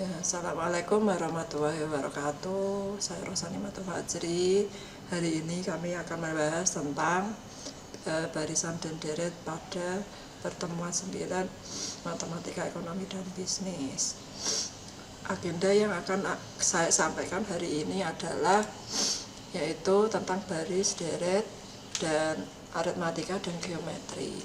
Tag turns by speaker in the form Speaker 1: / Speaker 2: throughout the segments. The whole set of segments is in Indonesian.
Speaker 1: Ya, Assalamualaikum warahmatullahi wabarakatuh. Saya Rosani Matu Fajri. Hari ini kami akan membahas tentang barisan dan deret pada pertemuan 9 Matematika Ekonomi dan Bisnis. Agenda yang akan saya sampaikan hari ini adalah yaitu tentang baris, deret, dan aritmatika dan geometri.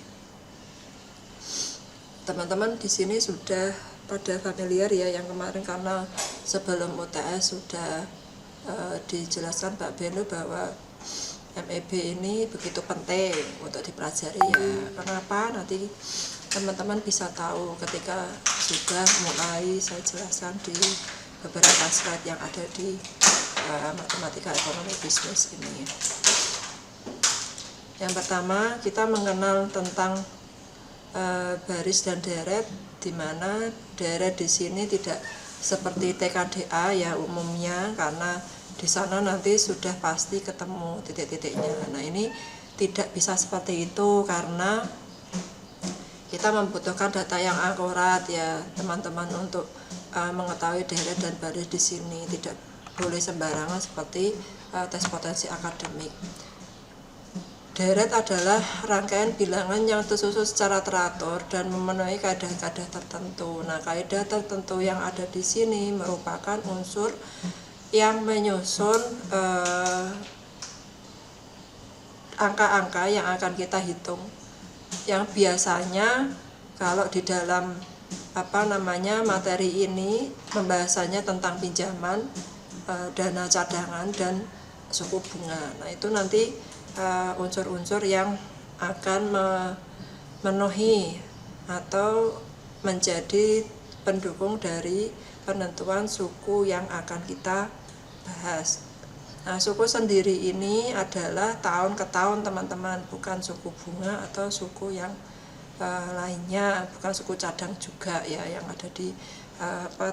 Speaker 1: Teman-teman di sini sudah pada familiar ya, yang kemarin karena sebelum UTS sudah dijelaskan Pak Beno bahwa MEB ini begitu penting untuk dipelajari ya. Kenapa? Nanti teman-teman bisa tahu ketika sudah mulai saya jelaskan di beberapa slide yang ada di Matematika Ekonomi Bisnis ini. Yang pertama kita mengenal tentang baris dan deret, di mana deret di sini tidak seperti TKDA ya umumnya, karena di sana nanti sudah pasti ketemu titik-titiknya. Nah, ini tidak bisa seperti itu karena kita membutuhkan data yang akurat ya teman-teman untuk mengetahui deret dan baris di sini. Tidak boleh sembarangan seperti tes potensi akademik. Deret adalah rangkaian bilangan yang tersusun secara teratur dan memenuhi kaidah-kaidah tertentu. Nah, kaidah tertentu yang ada di sini merupakan unsur yang menyusun angka-angka yang akan kita hitung. Yang biasanya kalau di dalam materi ini pembahasannya tentang pinjaman, dana cadangan, dan suku bunga. Nah, itu nanti unsur-unsur yang akan memenuhi atau menjadi pendukung dari penentuan suku yang akan kita bahas. Nah, suku sendiri ini adalah tahun ke tahun teman-teman, bukan suku bunga atau suku yang lainnya, bukan suku cadang juga ya yang ada di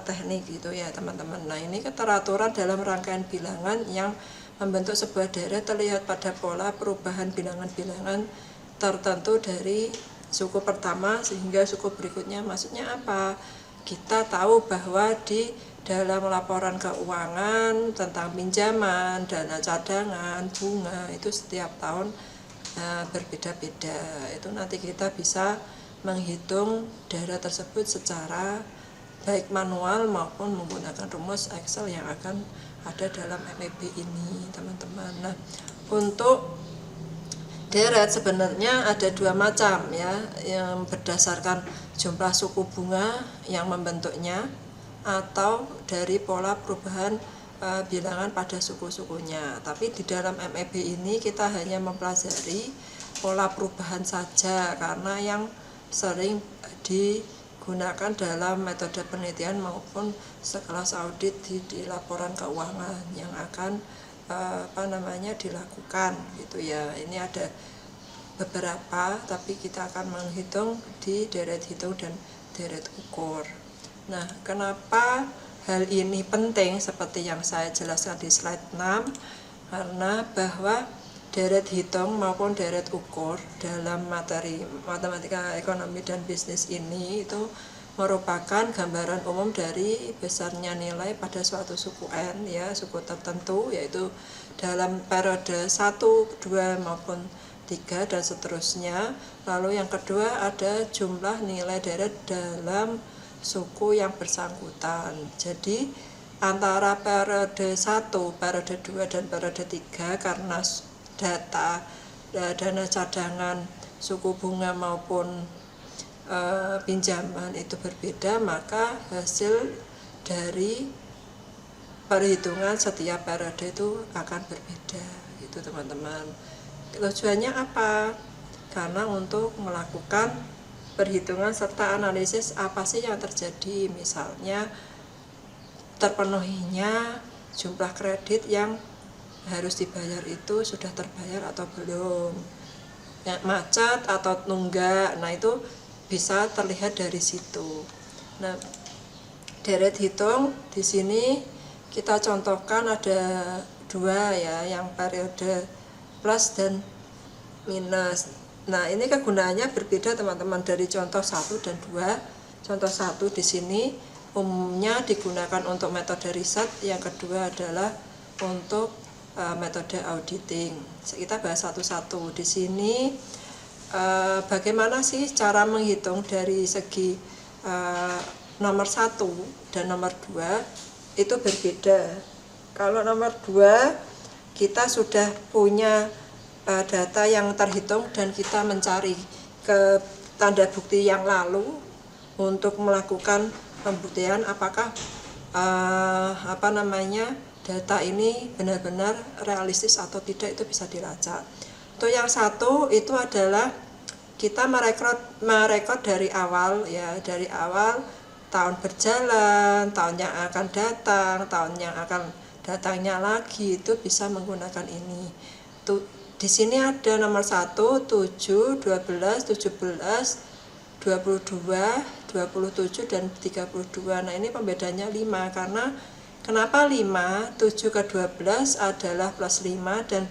Speaker 1: teknik gitu ya teman-teman. Nah, ini keteraturan dalam rangkaian bilangan yang membentuk sebuah deret terlihat pada pola perubahan bilangan-bilangan tertentu dari suku pertama sehingga suku berikutnya. Maksudnya apa? Kita tahu bahwa di dalam laporan keuangan tentang pinjaman, dana cadangan, bunga itu setiap tahun berbeda-beda. Itu nanti kita bisa menghitung deret tersebut secara baik manual maupun menggunakan rumus Excel yang akan ada dalam MEB ini teman-teman. Nah, untuk deret sebenarnya ada dua macam ya, yang berdasarkan jumlah suku bunga yang membentuknya atau dari pola perubahan bilangan pada suku-sukunya. Tapi di dalam MEB ini kita hanya mempelajari pola perubahan saja karena yang sering digunakan dalam metode penelitian maupun sekelas audit di laporan keuangan yang akan dilakukan gitu ya. Ini ada beberapa, tapi kita akan menghitung di deret hitung dan deret ukur. Nah, kenapa hal ini penting seperti yang saya jelaskan di slide 6? Karena bahwa deret hitung maupun deret ukur dalam materi matematika ekonomi dan bisnis ini itu merupakan gambaran umum dari besarnya nilai pada suatu suku N ya, suku tertentu, yaitu dalam periode 1, 2 maupun 3 dan seterusnya. Lalu yang kedua ada jumlah nilai deret dalam suku yang bersangkutan. Jadi antara periode 1, periode 2 dan periode 3 karena data dana cadangan, suku bunga maupun pinjaman itu berbeda, maka hasil dari perhitungan setiap periode itu akan berbeda gitu teman-teman. Tujuannya apa? Karena untuk melakukan perhitungan serta analisis apa sih yang terjadi, misalnya terpenuhinya jumlah kredit yang harus dibayar itu sudah terbayar atau belum, ya, macet atau nunggak. Nah, itu bisa terlihat dari situ. Nah, deret hitung di sini kita contohkan ada dua ya, yang periode plus dan minus. Nah, ini kegunaannya berbeda teman-teman dari contoh 1 dan 2. Contoh 1 di sini umumnya digunakan untuk metode riset, yang kedua adalah untuk metode auditing. Kita bahas satu-satu. Di sini bagaimana sih cara menghitung dari segi nomor 1 dan nomor 2 itu berbeda. Kalau nomor 2 kita sudah punya data yang terhitung dan kita mencari ke tanda bukti yang lalu untuk melakukan pembuktian apakah data ini benar-benar realistis atau tidak, itu bisa dilacak. Untuk yang satu itu adalah kita merekod dari awal ya, dari awal tahun berjalan, tahun yang akan datang, tahun yang akan datangnya lagi, itu bisa menggunakan ini. Di sini ada nomor 1, 7, 12, 17, 22, 27 dan 32. Nah, ini pembedanya 5 karena kenapa 5? 7 ke 12 adalah plus 5 dan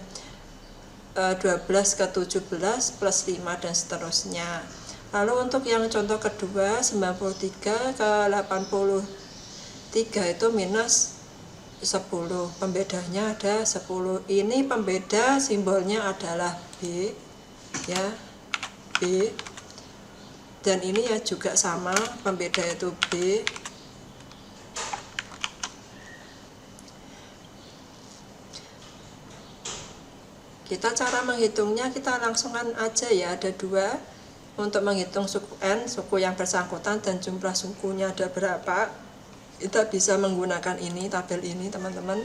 Speaker 1: 12 ke 17 plus 5 dan seterusnya. Lalu untuk yang contoh kedua 93 ke 83 itu minus 10. Pembedanya ada 10. Ini pembeda simbolnya adalah B ya, B. Dan ini ya juga sama, pembeda itu B. Kita cara menghitungnya kita langsungkan aja ya, ada 2 untuk menghitung suku N, suku yang bersangkutan dan jumlah sukunya ada berapa. Kita bisa menggunakan ini, tabel ini teman-teman,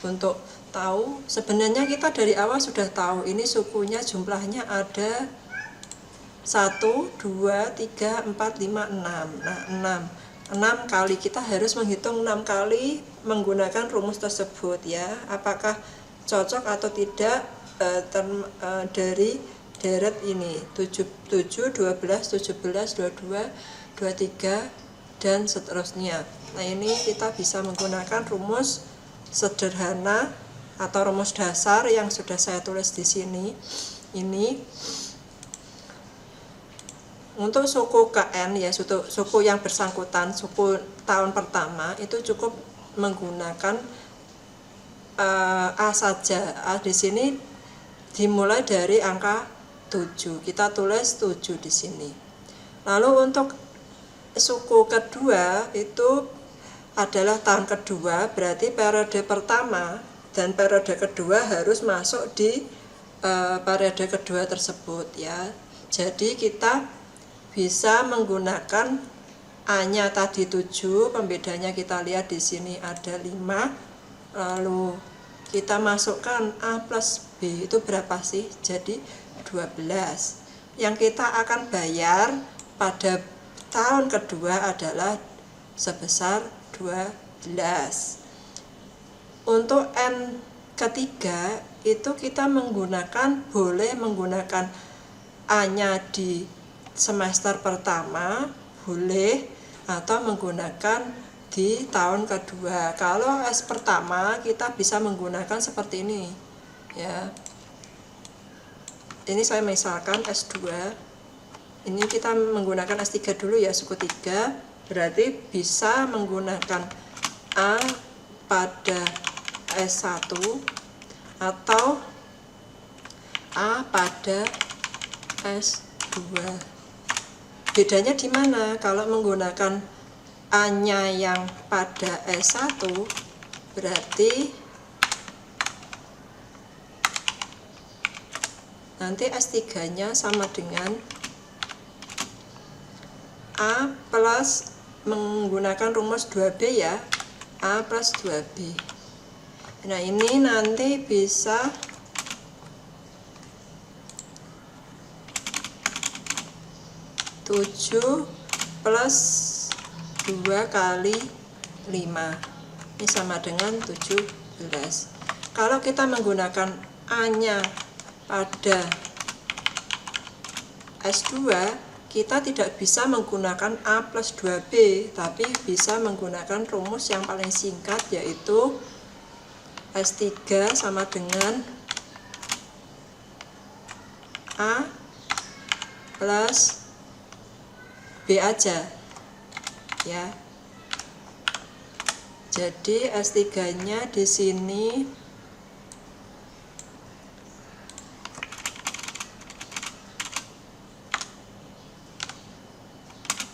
Speaker 1: untuk tahu. Sebenarnya kita dari awal sudah tahu ini sukunya jumlahnya ada 1, 2, 3, 4, 5, 6. Nah 6 kali, kita harus menghitung 6 kali menggunakan rumus tersebut ya, apakah cocok atau tidak dari deret ini 7, 12, 17, 22, 23 dan seterusnya. Nah, ini kita bisa menggunakan rumus sederhana atau rumus dasar yang sudah saya tulis di sini. Ini untuk suku KN ya, suku yang bersangkutan, suku tahun pertama itu cukup menggunakan A saja. A di sini dimulai dari angka 7. Kita tulis 7 di sini. Lalu untuk suku kedua itu adalah tahun kedua, berarti periode pertama dan periode kedua harus masuk di periode kedua tersebut ya. Jadi kita bisa menggunakan A-nya tadi 7, pembedanya kita lihat di sini ada 5. Lalu kita masukkan A plus B itu berapa sih? Jadi 12. Yang kita akan bayar pada tahun kedua adalah sebesar 12. Untuk N ketiga itu kita boleh menggunakan A-nya di semester pertama, boleh, atau menggunakan di tahun kedua. Kalau S pertama kita bisa menggunakan seperti ini ya. Ini saya misalkan S2. Ini kita menggunakan S3 dulu ya, suku 3. Berarti bisa menggunakan A pada S1 atau A pada S2. Bedanya di mana? Kalau menggunakan A-nya yang pada S1 berarti nanti S3-nya sama dengan A plus menggunakan rumus 2B ya, A plus 2B. Nah, ini nanti bisa tujuh plus 2 kali 5. Ini sama dengan 17. Kalau kita menggunakan A-nya pada S2, kita tidak bisa menggunakan A plus 2B, tapi bisa menggunakan rumus yang paling singkat, yaitu S3 sama dengan A plus B aja ya. Jadi S3-nya di sini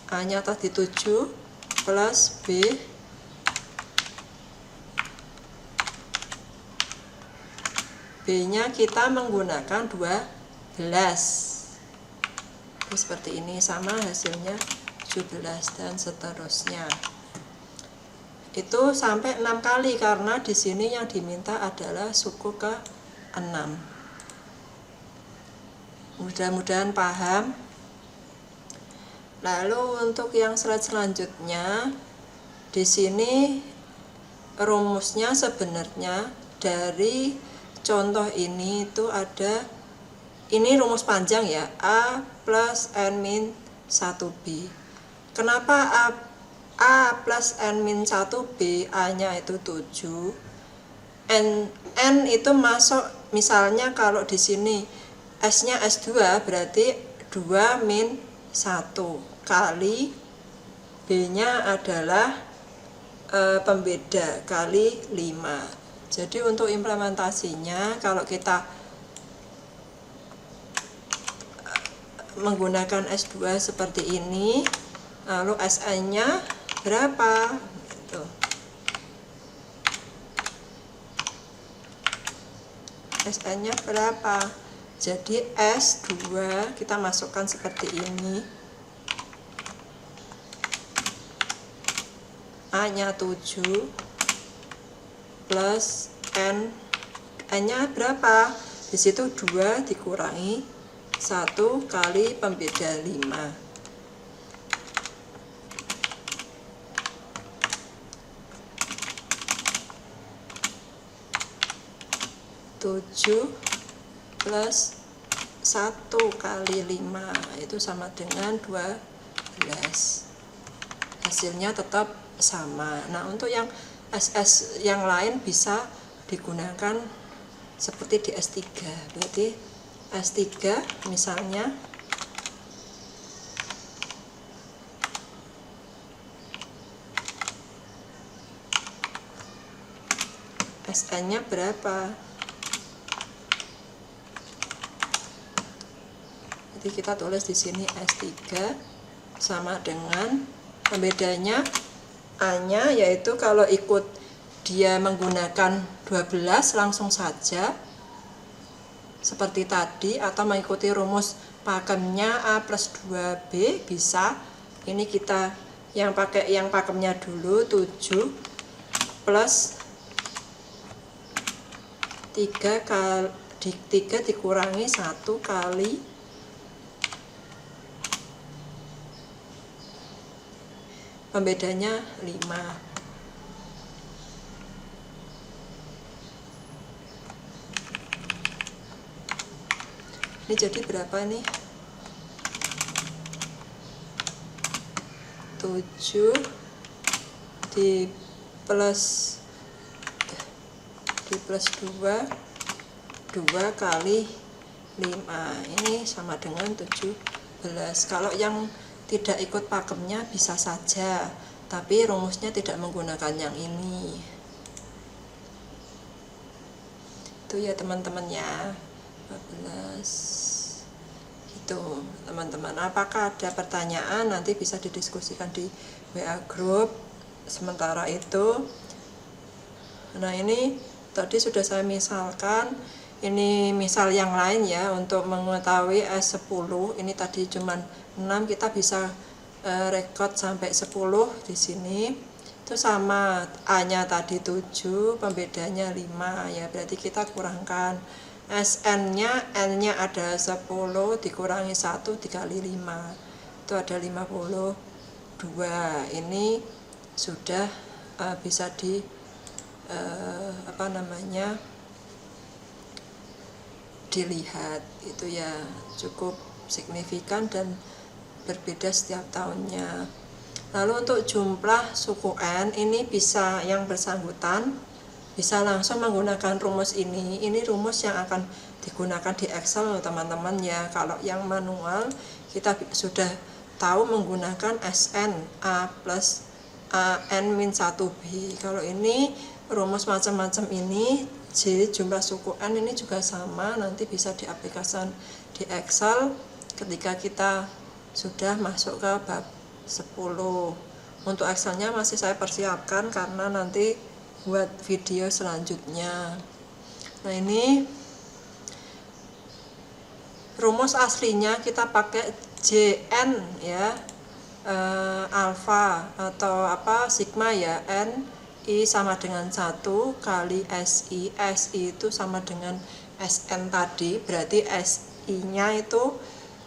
Speaker 1: A-nya tadi 7 plus B B-nya kita menggunakan 12. Seperti ini, sama hasilnya 17 dan seterusnya. Itu sampai 6 kali karena di sini yang diminta adalah suku ke-6. Mudah-mudahan paham. Lalu untuk yang slide selanjutnya, di sini rumusnya sebenarnya dari contoh ini itu ada, ini rumus panjang ya, A plus N min 1B. Kenapa A plus N min 1B, A-nya itu 7, N itu masuk, misalnya kalau di sini S-nya S2 berarti 2 min 1 kali B-nya adalah pembeda kali 5. Jadi untuk implementasinya kalau kita menggunakan S2 seperti ini, lalu SN-nya berapa? Gitu. SN-nya berapa? Jadi S2 kita masukkan seperti ini. A-nya 7 plus N-nya berapa? Di situ 2 dikurangi 1 kali pembeda 5. 7 plus 1 kali 5 itu sama dengan 12. Hasilnya tetap sama. Nah, untuk yang SS yang lain bisa digunakan seperti di S3. Berarti S3 misalnya SN-nya berapa? Jadi kita tulis di sini S3 sama dengan pembedanya A-nya, yaitu kalau ikut dia menggunakan 12 langsung saja seperti tadi, atau mengikuti rumus pakemnya A plus 2B bisa. Ini kita yang pakai yang pakemnya dulu, 7 plus 3 dikurangi 1 kali pembedanya 5. Ini jadi berapa nih? 7 di plus 2 kali 5. Ini sama dengan 17. Kalau yang tidak ikut pakemnya bisa saja, tapi rumusnya tidak menggunakan yang ini. Itu ya teman-teman ya. 14. Gitu teman-teman. Apakah ada pertanyaan? Nanti bisa didiskusikan di WA group. Sementara itu, nah ini tadi sudah saya misalkan. Ini misal yang lain ya, untuk mengetahui S10. Ini tadi cuman 6, kita bisa record sampai 10 di sini. Itu sama, A-nya tadi 7, pembedanya 5 ya, berarti kita kurangkan SN-nya, N-nya ada 10 dikurangi 1 dikali 5. Itu ada 52. Ini sudah bisa di dilihat, itu ya cukup signifikan dan berbeda setiap tahunnya. Lalu untuk jumlah suku N, ini bisa yang bersangkutan bisa langsung menggunakan rumus ini. Ini rumus yang akan digunakan di Excel teman-teman ya. Kalau yang manual kita sudah tahu menggunakan SN A plus AN-1B. Kalau ini rumus macam-macam ini, J jumlah suku N ini juga sama, nanti bisa diaplikasikan di Excel ketika kita sudah masuk ke bab 10. Untuk Excelnya masih saya persiapkan karena nanti buat video selanjutnya. Nah, ini rumus aslinya kita pakai JN ya, alfa atau sigma ya, N I sama dengan 1 kali SI. SI itu sama dengan SN tadi, berarti SI nya itu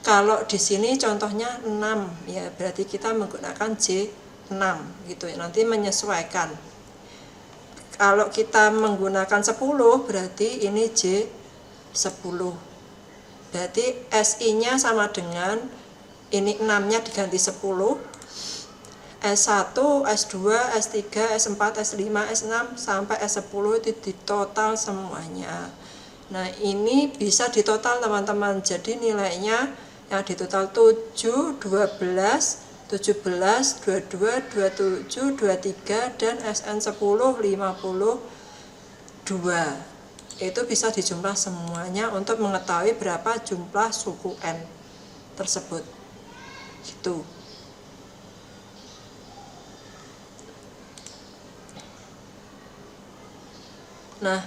Speaker 1: kalau di sini contohnya 6 ya, berarti kita menggunakan J6 gitu ya, nanti menyesuaikan. Kalau kita menggunakan 10 berarti ini J10, berarti SI nya sama dengan ini 6 nya diganti 10, S1, S2, S3, S4, S5, S6 sampai S10 itu ditotal semuanya. Nah, ini bisa ditotal teman-teman, jadi nilainya yang ditotal 7, 12, 17, 22, 27, 23, dan SN10 52. Itu bisa dijumlah semuanya untuk mengetahui berapa jumlah suku N tersebut. Gitu. Nah,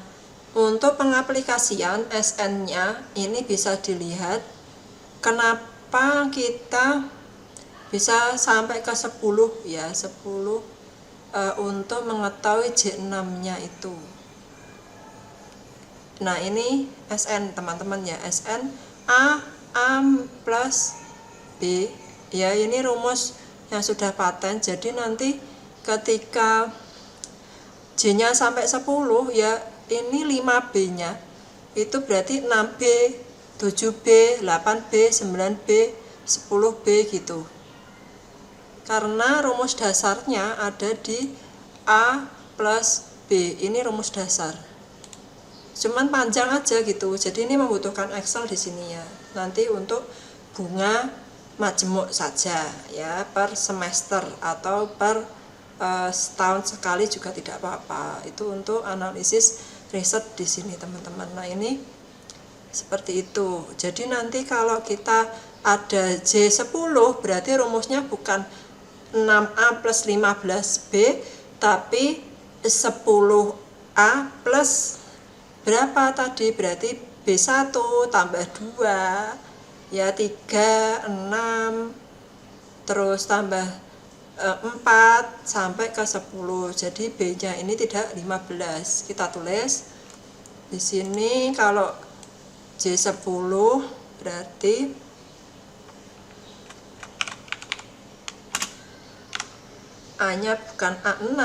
Speaker 1: untuk pengaplikasian SN-nya ini bisa dilihat kenapa kita bisa sampai ke 10 ya, 10 untuk mengetahui J6-nya itu. Nah, ini SN teman-teman ya, SN A plus B ya, ini rumus yang sudah paten. Jadi nanti ketika J-nya sampai 10 ya, ini 5B-nya itu berarti 6B, 7B, 8B, 9B, 10B gitu. Karena rumus dasarnya ada di A plus B, ini rumus dasar. Cuman panjang aja gitu, jadi ini membutuhkan Excel di sini ya. Nanti untuk bunga majemuk saja ya, per semester atau per setahun sekali juga tidak apa-apa. Itu untuk analisis riset di sini teman-teman. Nah, ini seperti itu. Jadi nanti kalau kita ada J10 berarti rumusnya bukan 6A plus 15B, tapi 10A plus berapa tadi, berarti B1 tambah 2 ya, 3, 6 terus tambah 4 sampai ke 10. Jadi B-nya ini tidak 15. Kita tulis di sini kalau J10 berarti A-nya bukan A6,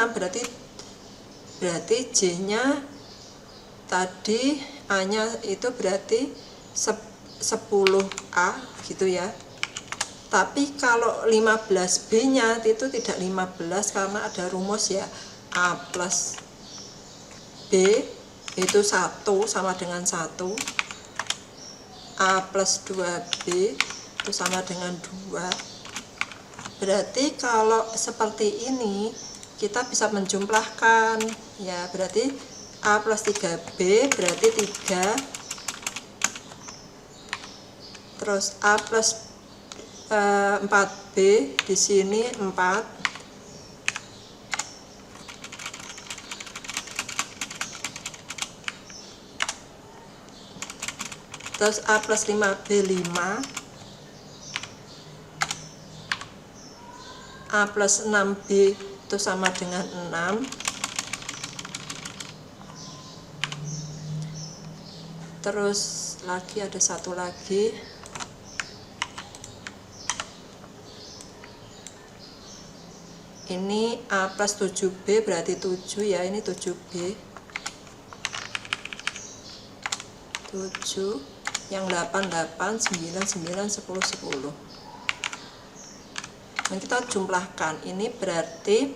Speaker 1: berarti J-nya tadi A-nya itu berarti 10A gitu ya. Tapi kalau 15B-nya itu tidak 15 karena ada rumus ya, A plus B itu 1 sama dengan 1, A plus 2B itu sama dengan 2. Berarti kalau seperti ini kita bisa menjumlahkan ya, berarti A plus 3B berarti 3, terus A plus 4B di sini 4, terus A plus 5B 5, A plus 6B itu sama dengan 6, terus lagi ada satu lagi, ini A plus 7B berarti 7 ya, ini 7B 7, yang 8 8, 9 9, 10 10. Nah, kita jumlahkan, ini berarti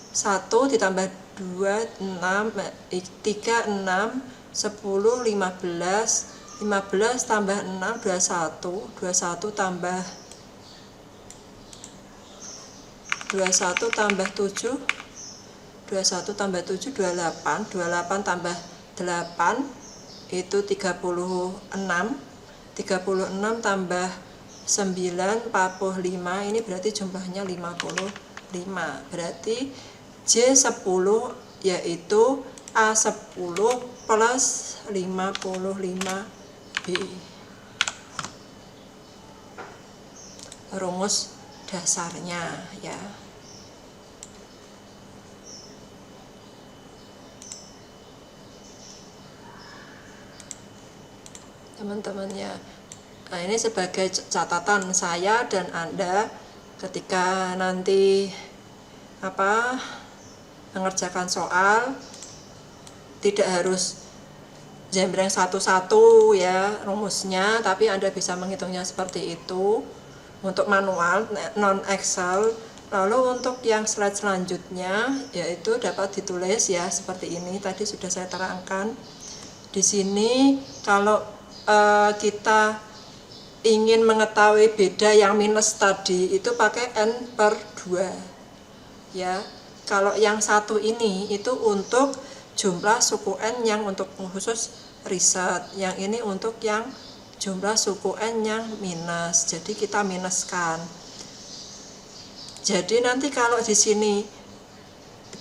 Speaker 1: 1 ditambah 2 6, 3 6, 10 15, 15 tambah 6 21, 21 tambah 21 tambah 7, 21 tambah 7, 28, 28 tambah 8 itu 36, 36 tambah 9, 45, ini berarti jumlahnya 55. Berarti J10 yaitu A10 plus 55B. Rumus dasarnya ya. Teman-temannya. Nah, ini sebagai catatan saya dan Anda ketika nanti mengerjakan soal, tidak harus jembreng satu-satu ya rumusnya, tapi Anda bisa menghitungnya seperti itu untuk manual non Excel. Lalu untuk yang slide selanjutnya yaitu dapat ditulis ya seperti ini, tadi sudah saya terangkan. Di sini kalau kita ingin mengetahui beda yang minus tadi itu pakai N/2 ya. Kalau yang satu ini itu untuk jumlah suku N yang untuk khusus riset, yang ini untuk yang jumlah suku N yang minus, jadi kita minuskan. Jadi nanti kalau di sini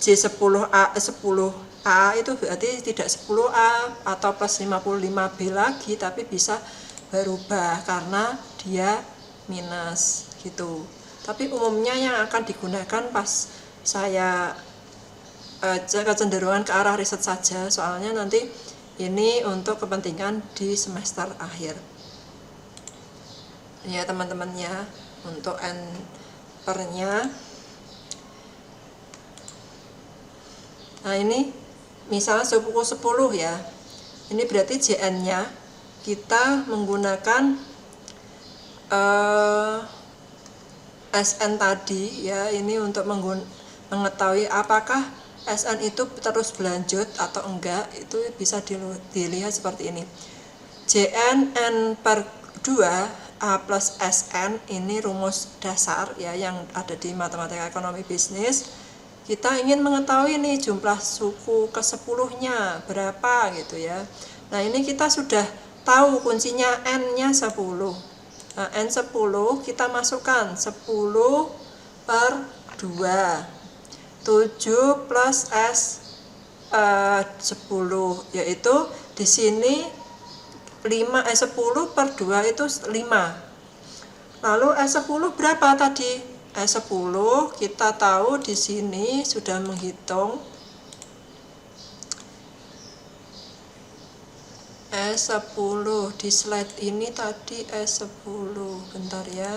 Speaker 1: J10A 10A itu berarti tidak 10A atau plus 55B lagi, tapi bisa berubah karena dia minus gitu. Tapi umumnya yang akan digunakan pas saya kecenderungan ke arah riset saja, soalnya nanti ini untuk kepentingan di semester akhir ya teman-teman ya. Untuk N/nya, nah ini misalnya suku 10 ya, ini berarti JN-nya kita menggunakan SN tadi ya, ini untuk mengetahui apakah SN itu terus berlanjut atau enggak, itu bisa dilihat seperti ini. JN N/2 A plus SN, ini rumus dasar ya yang ada di matematika ekonomi bisnis. Kita ingin mengetahui nih jumlah suku ke-10-nya berapa gitu ya. Nah, ini kita sudah tahu kuncinya N-nya 10. Nah, N10 kita masukkan 10 per 2. 7 plus S10 yaitu di sini 10 per 2 itu 5. Lalu S10 berapa tadi? S10 kita tahu di sini sudah menghitung S10 di slide ini tadi S10, bentar ya.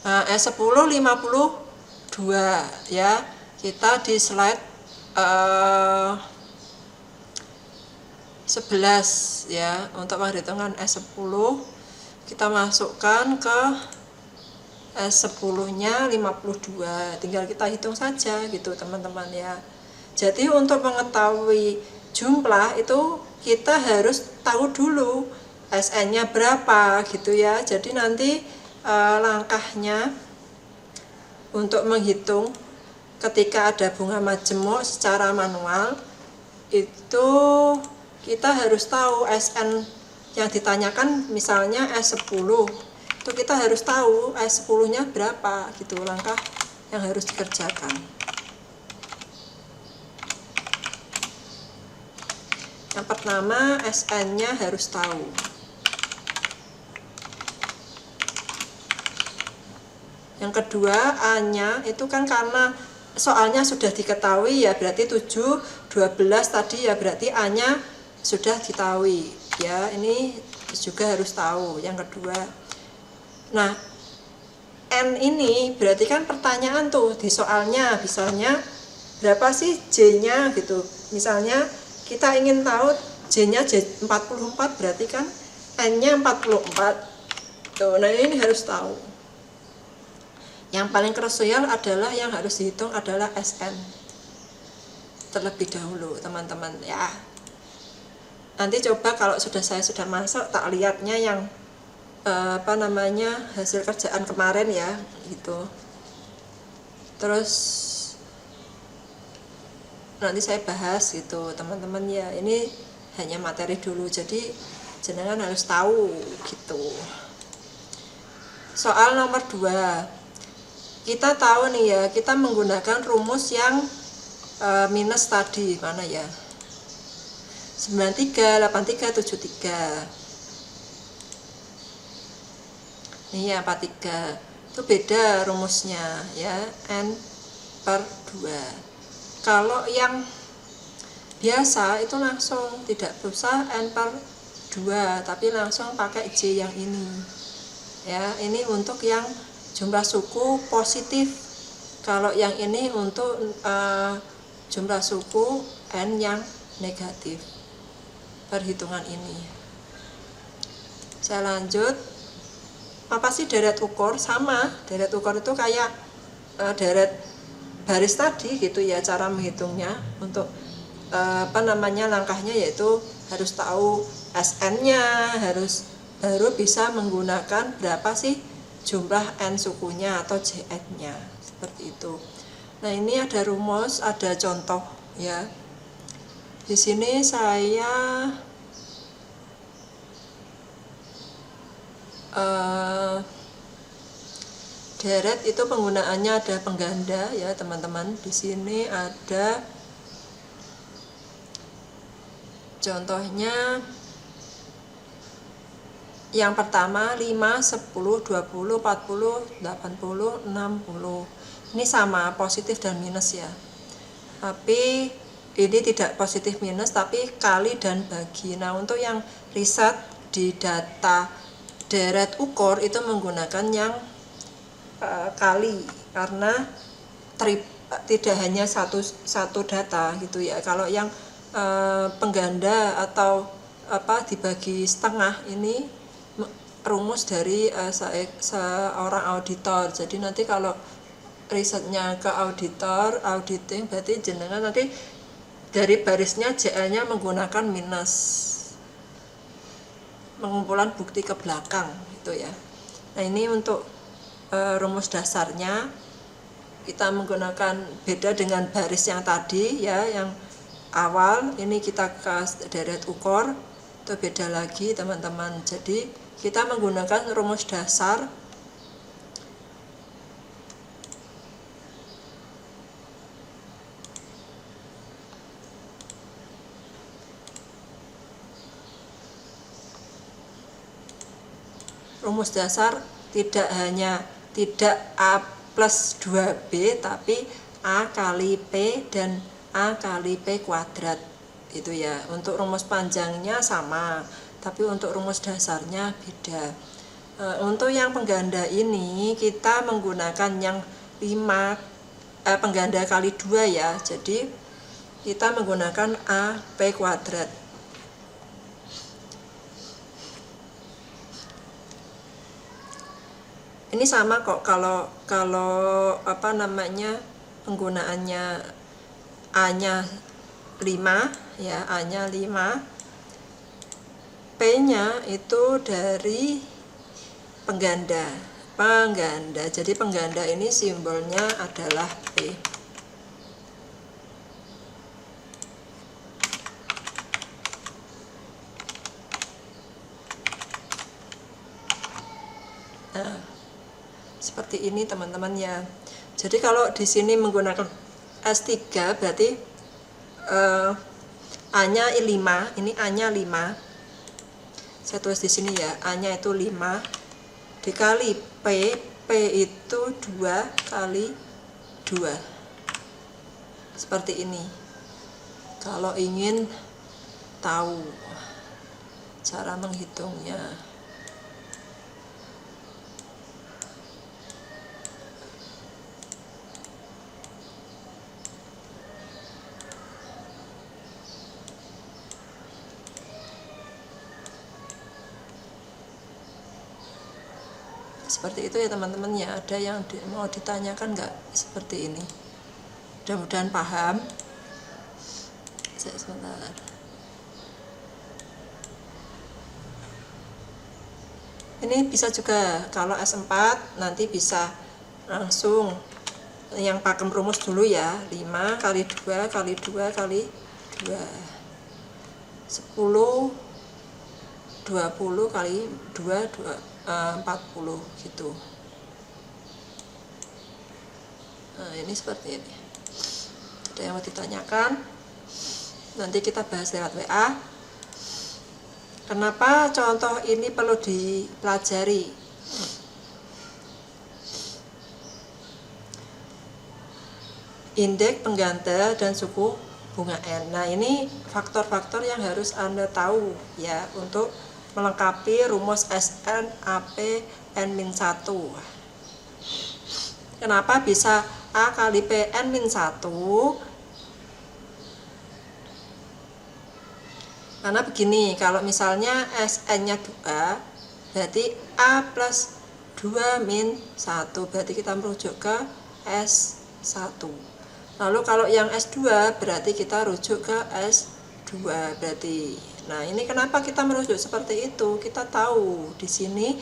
Speaker 1: Nah, S10 52 ya. Kita di slide 11 ya. Untuk perhitungan S10 kita masukkan ke S10-nya 52. Tinggal kita hitung saja gitu teman-teman ya. Jadi untuk mengetahui jumlah itu kita harus tahu dulu SN-nya berapa gitu ya. Jadi nanti langkahnya untuk menghitung ketika ada bunga majemuk secara manual itu kita harus tahu SN yang ditanyakan, misalnya S10 itu kita harus tahu S10-nya berapa gitu, langkah yang harus dikerjakan. Yang pertama SN-nya harus tahu. Yang kedua A-nya itu kan karena soalnya sudah diketahui ya, berarti 7, 12 tadi ya, berarti A-nya sudah diketahui ya, ini juga harus tahu yang kedua. Nah, N ini berarti kan pertanyaan tuh di soalnya, misalnya berapa sih J-nya gitu. Misalnya kita ingin tahu J-nya J44, berarti kan N-nya 44 tuh. Nah, ini harus tahu. Yang paling krusial adalah yang harus dihitung adalah SN terlebih dahulu teman-teman ya. Nanti coba kalau saya sudah masuk tak lihatnya yang hasil kerjaan kemarin ya gitu. Terus nanti saya bahas gitu teman-teman ya, ini hanya materi dulu, jadi jenengan harus tahu gitu. Soal nomor 2, kita tahu nih ya, kita menggunakan rumus yang minus tadi, mana ya, 93, 83, 73. Ini ya 43, itu beda rumusnya ya, N per 2. Kalau yang biasa itu langsung tidak usah N per 2, tapi langsung pakai J yang ini ya. Ini untuk yang jumlah suku positif, kalau yang ini untuk jumlah suku N yang negatif, perhitungan ini. Saya lanjut. Apa sih deret ukur? Sama, deret ukur itu kayak deret baris tadi gitu ya, cara menghitungnya. Untuk langkahnya yaitu harus tahu SN-nya, harus baru bisa menggunakan berapa sih jumlah N sukunya atau JN-nya, seperti itu. Nah, ini ada rumus, ada contoh ya. Di sini saya deret itu penggunaannya ada pengganda ya teman-teman. Di sini ada contohnya. Yang pertama 5, 10, 20, 40, 80, 60. Ini sama positif dan minus ya. Tapi ini tidak positif minus, tapi kali dan bagi. Nah, untuk yang riset di data deret ukur itu menggunakan yang kali, karena tidak hanya satu data gitu ya. Kalau yang pengganda atau dibagi setengah, ini rumus dari seorang auditor. Jadi nanti kalau risetnya ke auditing, berarti jenengan nanti dari barisnya JL-nya menggunakan minus, pengumpulan bukti ke belakang gitu ya. Nah, ini untuk rumus dasarnya kita menggunakan beda dengan baris yang tadi ya, yang awal. Ini kita ke deret ukur itu beda lagi teman-teman. Jadi kita menggunakan rumus dasar tidak A plus 2B, tapi A kali P dan A kali P kuadrat itu ya. Untuk rumus panjangnya sama, tapi untuk rumus dasarnya beda. Untuk yang pengganda ini kita menggunakan yang 5 pengganda kali 2 ya. Jadi kita menggunakan A P kuadrat. Ini sama kok, kalau penggunaannya A-nya 5 ya, A-nya 5, P-nya itu dari pengganda. Jadi pengganda ini simbolnya adalah P. Nah, seperti ini teman-teman ya. Jadi kalau di sini menggunakan S3 berarti A-nya 5, ini A-nya 5. Saya tulis di sini ya, A-nya itu 5 dikali P, P itu 2 kali 2. Seperti ini. Kalau ingin tahu cara menghitungnya. Seperti itu ya teman-teman ya. Ada yang mau ditanyakan nggak seperti ini? Mudah-mudahan paham. Sebentar. Ini bisa juga kalau S4 nanti bisa langsung yang pakem rumus dulu ya, 5 kali 2 kali 2 kali 2 10 20 kali 2 40 gitu. Nah ini seperti ini. Ada yang mau ditanyakan? Nanti kita bahas lewat WA. Kenapa contoh ini perlu dipelajari? Indeks, pengganda, dan suku bunga N. Nah ini faktor-faktor yang harus Anda tahu ya untuk melengkapi rumus SN AP N-1. Kenapa bisa A kali P N-1? Karena begini, kalau misalnya SN-nya 2, berarti A plus 2 min 1, berarti kita merujuk ke S1. Lalu kalau yang S2, berarti kita rujuk ke S2, berarti. Nah, ini kenapa kita merujuk seperti itu? Kita tahu di sini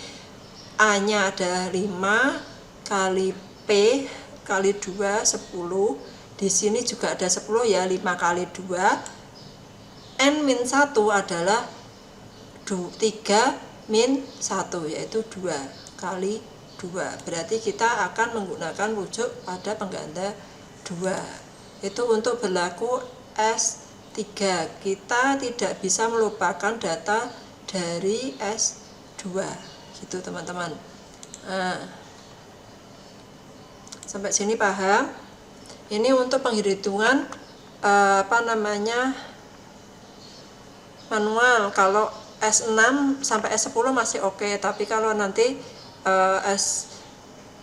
Speaker 1: A-nya ada 5 kali P kali 2, 10. Di sini juga ada 10 ya, 5 kali 2. N-1 adalah 3 min 1, yaitu 2 kali 2. Berarti kita akan menggunakan rujuk pada pengganda 2. Itu untuk berlaku S3. Kita tidak bisa melupakan data dari S2. Gitu teman-teman. Nah, sampai sini paham? Ini untuk penghitungan manual. Kalau S6 sampai S10 masih oke, tapi kalau nanti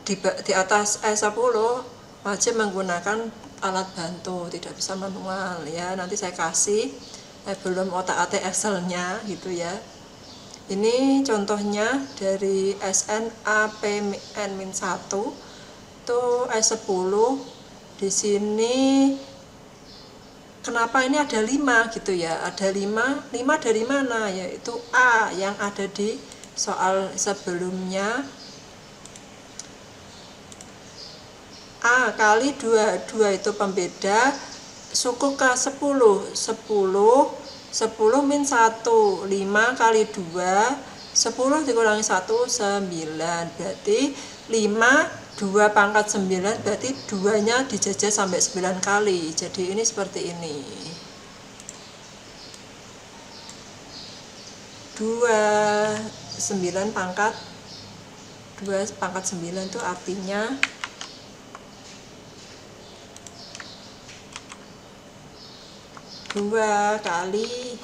Speaker 1: di atas S10 wajib menggunakan alat bantu, tidak bisa manual ya. Nanti saya kasih belum otak-atik Excel-nya gitu ya. Ini contohnya dari SNAPN-1 itu S10. Di sini kenapa ini ada 5 gitu ya, ada 5 dari mana, yaitu A yang ada di soal sebelumnya. A kali 2 itu pembeda, suku ke 10 min 1, 5 kali 2, 10 dikurangi 1, 9, berarti 5 2 pangkat 9, berarti 2 nya dijajah sampai 9 kali. Jadi ini seperti ini. 9 pangkat 9 itu artinya 2 kali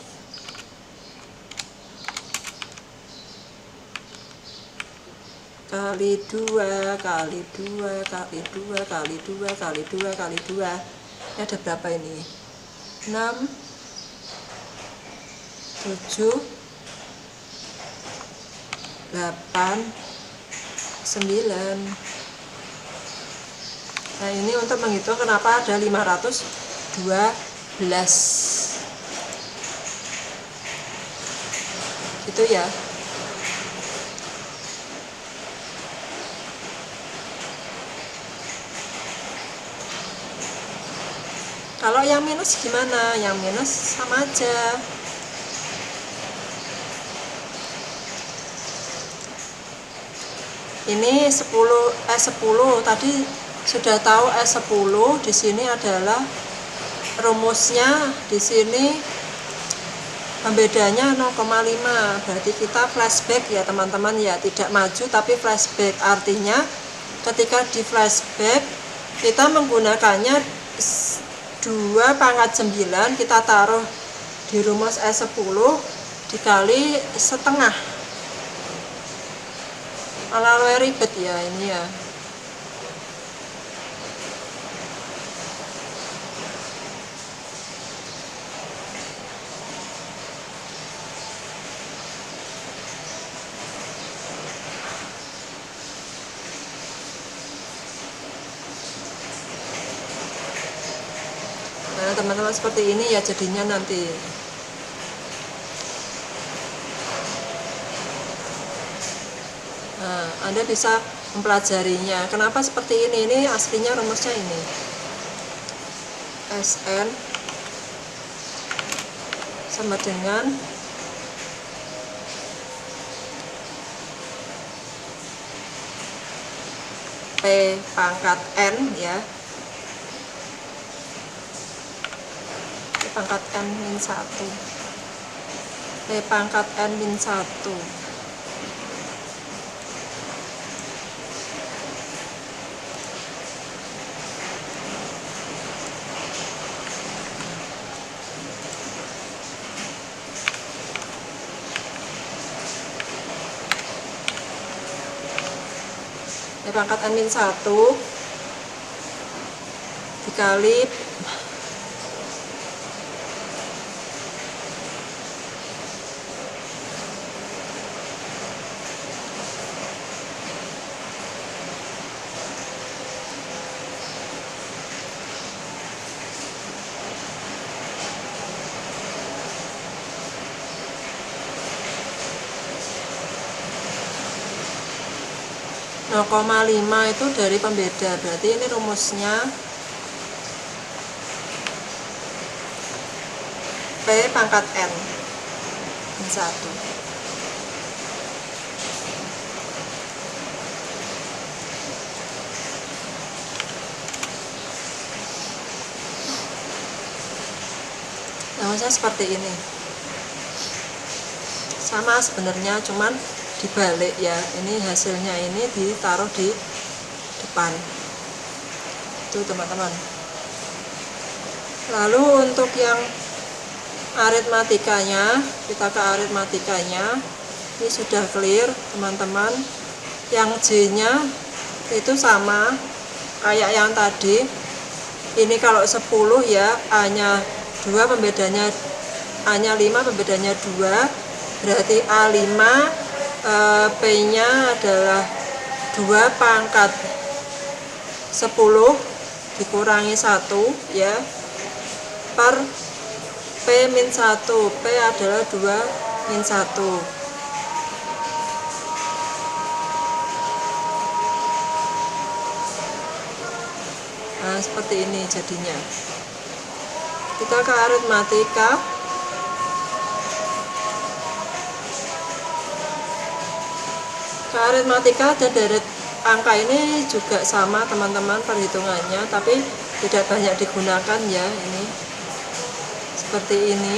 Speaker 1: 2 kali 2 kali 2 kali 2 kali 2 kali 2. Ini ada berapa ini? 6 7 8 9. Nah ini untuk menghitung kenapa ada 512 gitu ya. Kalau yang minus gimana? Yang minus sama aja. Ini 10 tadi sudah tahu S10. Di sini adalah rumusnya, di sini pembedanya 0,5. Berarti kita flashback ya teman-teman ya, tidak maju tapi flashback. Artinya ketika di flashback kita menggunakannya 2 pangkat 9 kita taruh di rumus S10 dikali setengah. Malah ribet ya ini ya. Nah teman-teman seperti ini ya jadinya nanti. Nah, Anda bisa mempelajarinya. Kenapa seperti ini? Ini aslinya rumusnya ini. Sn sama dengan P pangkat N ya. P pangkat N min 1. P pangkat N min 1. P pangkat N min 1 dikali (0,5) itu dari pembeda, berarti ini rumusnya P pangkat N min 1. Nah, maksudnya seperti ini. Sama sebenarnya, cuman dibalik ya. Ini hasilnya ini ditaruh di depan. Itu teman-teman. Lalu untuk yang aritmatikanya, kita ke aritmatikanya. Ini sudah clear teman-teman. Yang J-nya itu sama kayak yang tadi. Ini kalau 10 ya, A-nya 2 pembedanya, A-nya 5 pembedanya 2, berarti A5 P-nya adalah 2 pangkat 10 dikurangi 1 ya, per P min 1. P adalah 2 min 1. Nah, seperti ini jadinya. Kita ke aritmatika. Ke aritmatika dan deret angka ini juga sama teman-teman perhitungannya, tapi tidak banyak digunakan ya. Ini seperti ini.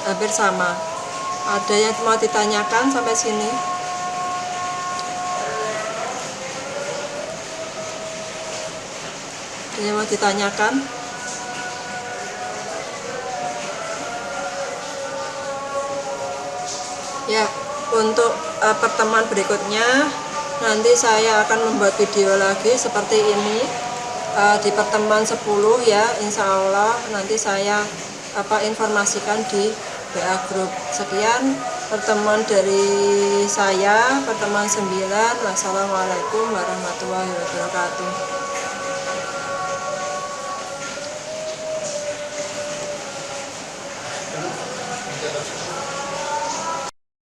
Speaker 1: Hampir sama. Ada yang mau ditanyakan sampai sini? Ada yang mau ditanyakan? Ya, untuk pertemuan berikutnya nanti saya akan membuat video lagi seperti ini di pertemuan 10 ya, insya Allah nanti saya informasikan di WA Group. Sekian pertemuan dari saya, pertemuan 9. Wassalamualaikum warahmatullahi wabarakatuh.